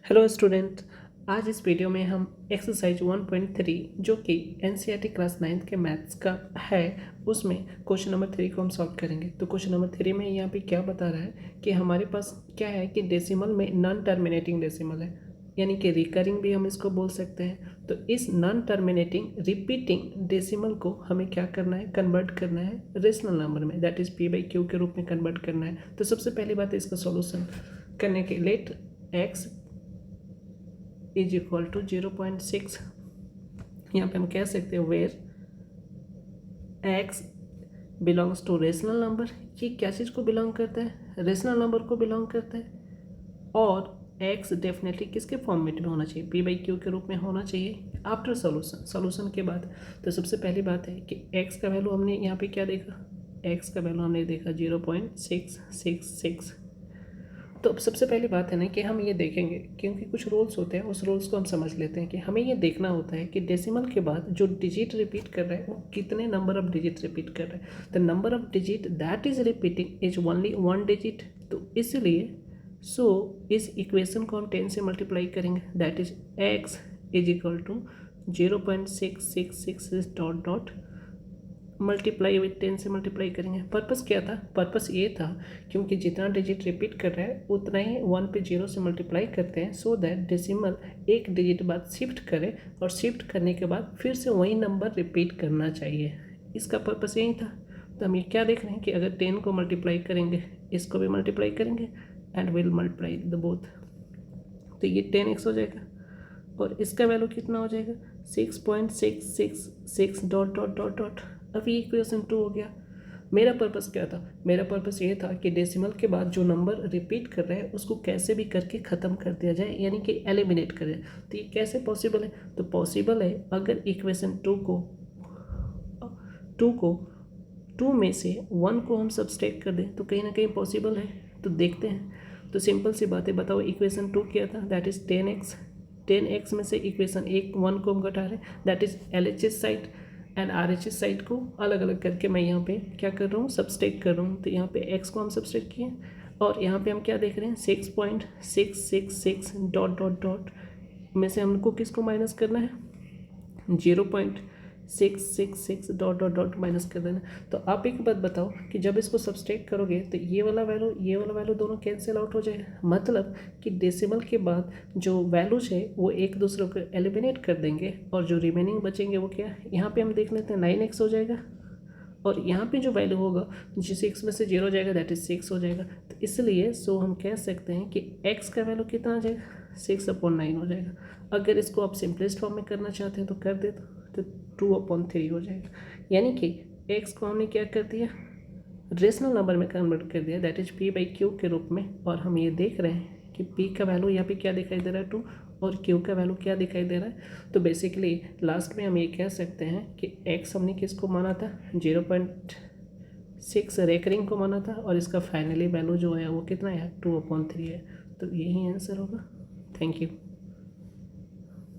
Hello student, आज इस video में हम एक्सरसाइज 1.3 जो कि एनसीईआरटी क्लास 9th के मैथ्स का है उसमें क्वेश्चन नंबर 3 को हम सॉल्व करेंगे। तो क्वेश्चन नंबर 3 में यहाँ पे क्या बता रहा है कि हमारे पास क्या है कि डेसिमल में नॉन टर्मिनेटिंग डेसिमल है, यानी कि रिकरिंग भी हम इसको बोल सकते हैं। तो इस नॉन टर्मिनेटिंग रिपीटिंग डेसिमल को हमें क्या करना है, कन्वर्ट करना है रेशनल नंबर में, दैट इज़ p/q के रूप में कन्वर्ट करना है। तो सबसे पहली बात है इसका सॉल्यूशन करने के let x is equal to 0.6। यहाँ पे हम कह सकते हैं where x belongs to rational number. ये क्या चीज़ को बिलोंग करता है, रेशनल नंबर को बिलोंग करता है। और x डेफिनेटली किसके फॉर्मेट में होना चाहिए, p/q के रूप में होना चाहिए आफ्टर सॉल्यूशन के बाद। तो सबसे पहली बात है कि x का वैल्यू हमने यहाँ पे क्या देखा, x का वैल्यू हमने देखा 0.666। तो अब सबसे पहली बात है ना कि हम ये देखेंगे, क्योंकि कुछ रूल्स होते हैं, उस रूल्स को हम समझ लेते हैं कि हमें ये देखना होता है कि डेसिमल के बाद जो डिजिट रिपीट कर रहा है वो कितने नंबर ऑफ डिजिट रिपीट कर रहा है। The number of digit that is repeating is only 1 digit. तो इसलिए इस इक्वेशन को हम 10 से मल्टीप्लाई करेंगे, that is x is equal to 0.666 dot dot multiply with 10 से मल्टीप्लाई करेंगे। पर्पस क्या था, पर्पस ये था क्योंकि जितना डिजिट रिपीट कर रहा है उतना ही 1 पे 0 से मल्टीप्लाई करते हैं, सो दैट डेसिमल एक डिजिट बाद शिफ्ट करे और शिफ्ट करने के बाद फिर से वही नंबर रिपीट करना चाहिए। इसका पर्पस यही था। तो हम ये क्या देख रहे हैं कि अगर 10 को मल्टीप्लाई करेंगे, इसको भी मल्टीप्लाई करेंगे and will multiply the both, तो ये 10x हो जाएगा और इसका वैल्यू कितना हो जाएगा 6.666 डॉट डॉट डॉट डॉट। अब ये इक्वेशन 2 हो गया। मेरा पर्पस क्या था, मेरा पर्पस ये था कि डेसिमल के बाद जो नंबर रिपीट कर रहे हैं उसको कैसे भी करके ख़त्म कर दिया जाए, यानी कि एलिमिनेट करें। तो ये कैसे पॉसिबल है, तो पॉसिबल है अगर इक्वेशन 2 को 2 में से 1 को हम सब्सट्रैक्ट कर दें तो कहीं ना कहीं पॉसिबल है। तो देखते हैं। तो सिंपल सी बात है, बताओ इक्वेशन 2 क्या था, दैट इज़ 10x में से इक्वेशन 1 को हम घटा रहे हैं, that is LHS side and RHS side को अलग अलग करके मैं यहाँ पे क्या कर रहा हूँ, सब्सट्रैक्ट कर रहा हूँ। तो यहाँ पे x को हम सब्सट्रैक्ट किए और यहाँ पे हम क्या देख रहे हैं 6.666 डॉट डॉट डॉट में से हमको किसको माइनस करना है, 0.666 डॉट डॉट डॉट माइनस कर देना। तो आप एक बात बताओ कि जब इसको सब्सट्रैक्ट करोगे तो ये वाला वैल्यू दोनों कैंसिल आउट हो जाएगा, मतलब कि डेसिमल के बाद जो वैल्यूज है वो एक दूसरे को एलिमिनेट कर देंगे और जो रिमेनिंग बचेंगे वो क्या, यहाँ पे हम देख लेते हैं 9x हो जाएगा और यहाँ पे जो वैल्यू होगा जिस 6 में से 0 जाएगा दैट इज 6 हो जाएगा। तो इसलिए हम कह सकते हैं कि x का वैल्यू कितना आ जाएगा, 6/9 हो जाएगा। अगर इसको आप सिंपलेस्ट फॉर्म में करना चाहते हैं तो कर दे, तो 2/3 हो जाएगा। यानी कि x को हमने क्या कर दिया, रेशनल नंबर में कन्वर्ट कर दिया, दैट इज p/q के रूप में। और हम ये देख रहे हैं कि p का वैल्यू यहाँ पे क्या दिखाई दे रहा है 2 और q का वैल्यू क्या दिखाई दे रहा है। तो बेसिकली लास्ट में हम ये कह सकते हैं कि x हमने किसको माना था, 0.6 रेकरिंग को माना था और इसका फाइनली वैल्यू जो है वो कितना है 2/3 है। तो यही आंसर होगा। Thank you.